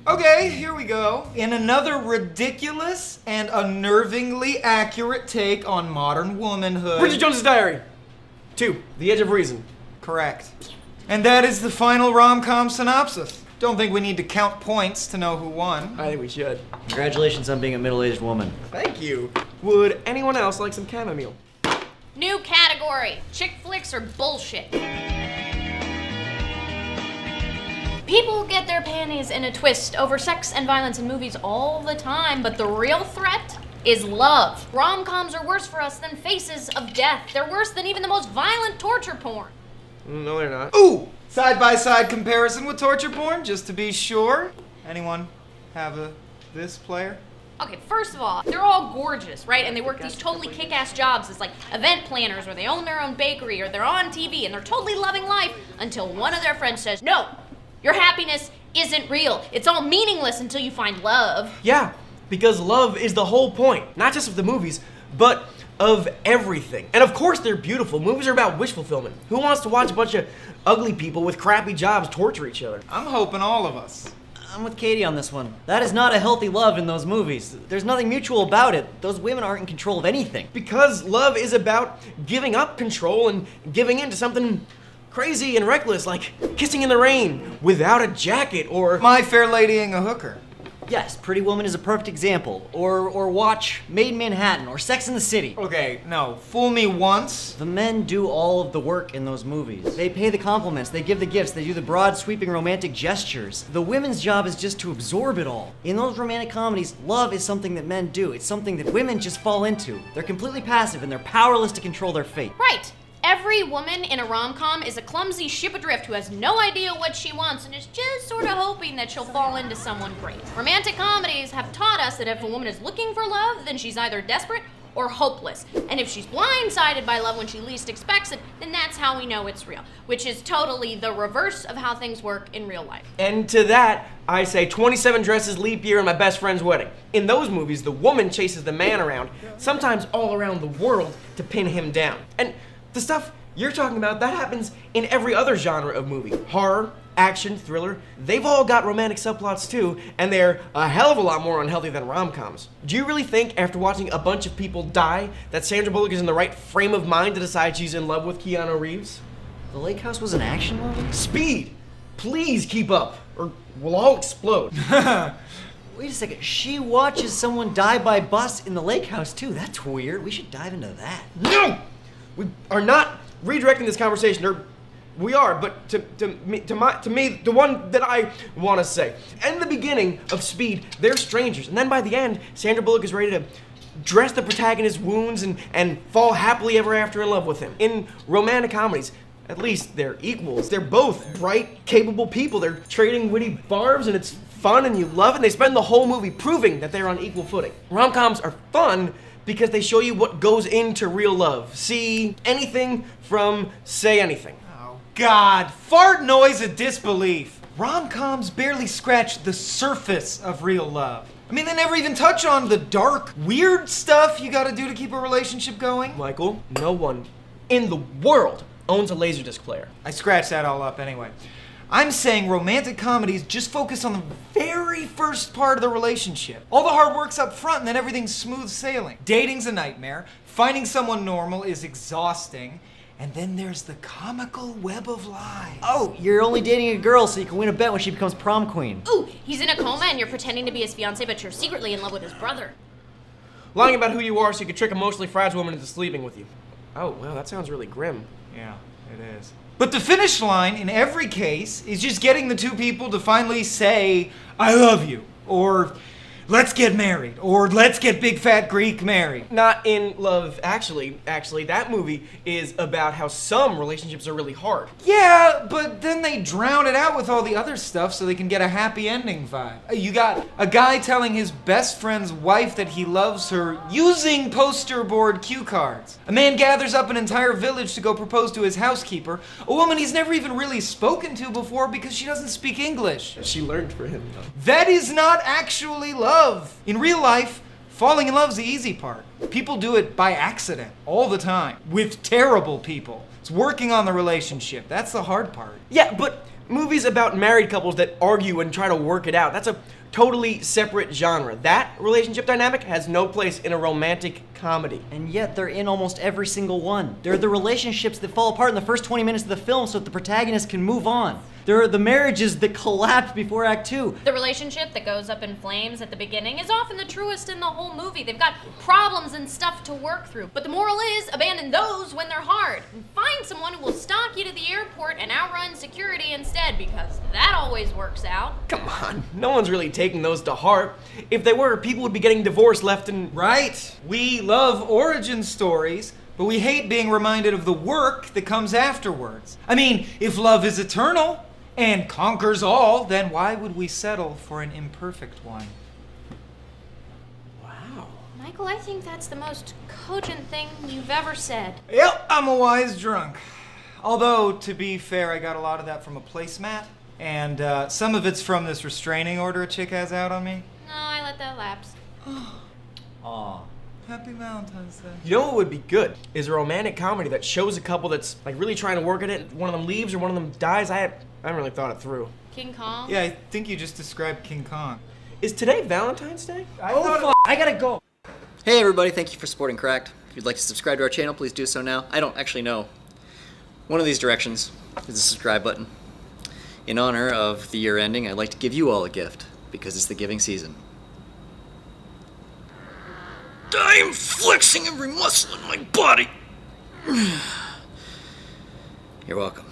Okay, here we go. In another ridiculous and unnervingly accurate take on modern womanhood. Bridget Jones's Diary. 2. The Edge of Reason. Correct. And that is the final rom-com synopsis. Don't think we need to count points to know who won. I think we should. Congratulations on being a middle-aged woman. Thank you. Would anyone else like some chamomile? New category. Chick flicks are bullshit. People get their panties in a twist over sex and violence in movies all the time, but the real threat is love. Rom-coms are worse for us than faces of death. They're worse than even the most violent torture porn. No, they're not. Ooh! Side-by-side comparison with torture porn, just to be sure. Anyone have this player? Okay, first of all, they're all gorgeous, right? And they work these totally kick-ass jobs as like event planners, or they own their own bakery, or they're on TV, and they're totally loving life until one of their friends says, no, your happiness isn't real. It's all meaningless until you find love. Yeah, because love is the whole point, not just of the movies, but of everything. And of course they're beautiful. Movies are about wish fulfillment. Who wants to watch a bunch of ugly people with crappy jobs torture each other? I'm hoping all of us. I'm with Katie on this one. That is not a healthy love in those movies. There's nothing mutual about it. Those women aren't in control of anything. Because love is about giving up control and giving in to something crazy and reckless, like kissing in the rain without a jacket, or My Fair Ladying a hooker. Yes, Pretty Woman is a perfect example. Or watch Made in Manhattan or Sex in the City. Okay, no, fool me once. The men do all of the work in those movies. They pay the compliments, they give the gifts, they do the broad, sweeping romantic gestures. The women's job is just to absorb it all. In those romantic comedies, love is something that men do. It's something that women just fall into. They're completely passive and they're powerless to control their fate. Right. Every woman in a rom-com is a clumsy ship adrift who has no idea what she wants and is just sort of hoping that she'll fall into someone great. Romantic comedies have taught us that if a woman is looking for love, then she's either desperate or hopeless. And if she's blindsided by love when she least expects it, then that's how we know it's real, which is totally the reverse of how things work in real life. And to that, I say 27 dresses, leap year, and my best friend's wedding. In those movies, the woman chases the man around, sometimes all around the world, to pin him down. And the stuff you're talking about, that happens in every other genre of movie. Horror, action, thriller, they've all got romantic subplots too, and they're a hell of a lot more unhealthy than rom-coms. Do you really think, after watching a bunch of people die, that Sandra Bullock is in the right frame of mind to decide she's in love with Keanu Reeves? The Lake House was an action movie? Speed! Please keep up, or we'll all explode. Wait a second, she watches someone die by bus in the Lake House too. That's weird. We should dive into that. No! We are not redirecting this conversation, or we are, but to me, the one that I want to say. In the beginning of Speed, they're strangers, and then by the end, Sandra Bullock is ready to dress the protagonist's wounds and fall happily ever after in love with him. In romantic comedies, at least they're equals. They're both bright, capable people. They're trading witty barbs, and it's fun, and you love it, and they spend the whole movie proving that they're on equal footing. Rom-coms are fun because they show you what goes into real love. See anything from Say Anything. Oh, God. Fart noise of disbelief. Rom-coms barely scratch the surface of real love. I mean, they never even touch on the dark, weird stuff you gotta do to keep a relationship going. Michael, no one in the world owns a Laserdisc player. I scratched that all up anyway. I'm saying romantic comedies just focus on the very first part of the relationship. All the hard work's up front and then everything's smooth sailing. Dating's a nightmare, finding someone normal is exhausting, and then there's the comical web of lies. Oh, you're only dating a girl so you can win a bet when she becomes prom queen. Ooh, he's in a coma and you're pretending to be his fiancé, but you're secretly in love with his brother. Lying about who you are so you can trick emotionally fragile women into sleeping with you. Oh, well, that sounds really grim. Yeah, it is. But the finish line in every case is just getting the two people to finally say, I love you, or let's get married, or let's get Big Fat Greek married. Not in Love Actually. Actually, that movie is about how some relationships are really hard. Yeah, but then they drown it out with all the other stuff so they can get a happy ending vibe. You got a guy telling his best friend's wife that he loves her using poster board cue cards. A man gathers up an entire village to go propose to his housekeeper, a woman he's never even really spoken to before because she doesn't speak English. She learned for him, though. That is not actually love. In real life, falling in love's the easy part. People do it by accident all the time with terrible people. It's working on the relationship. That's the hard part. Yeah, but movies about married couples that argue and try to work it out, that's a totally separate genre. That relationship dynamic has no place in a romantic comedy. And yet they're in almost every single one. They're the relationships that fall apart in the first 20 minutes of the film so that the protagonist can move on. They're the marriages that collapse before Act 2. The relationship that goes up in flames at the beginning is often the truest in the whole movie. They've got problems and stuff to work through. But the moral is, abandon those when they're hard. And find someone who will stalk you to the airport and outrun security instead, because that always works out. Come on, no one's really taking those to heart. If they were, people would be getting divorced left and Right. We love origin stories, but we hate being reminded of the work that comes afterwards. I mean, if love is eternal and conquers all, then why would we settle for an imperfect one? Wow. Michael, I think that's the most cogent thing you've ever said. Yep, I'm a wise drunk. Although, to be fair, I got a lot of that from a placemat, and some of it's from this restraining order a chick has out on me. No, I let that lapse. Aw. Happy Valentine's Day. You know what would be good is a romantic comedy that shows a couple that's like really trying to work at it. One of them leaves or one of them dies. I haven't really thought it through. King Kong? Yeah, I think you just described King Kong. Is today Valentine's Day? I gotta go. Hey everybody, thank you for supporting Cracked. If you'd like to subscribe to our channel, please do so now. I don't actually know. One of these directions is the subscribe button. In honor of the year ending, I'd like to give you all a gift, because it's the giving season. I am flexing every muscle in my body. You're welcome.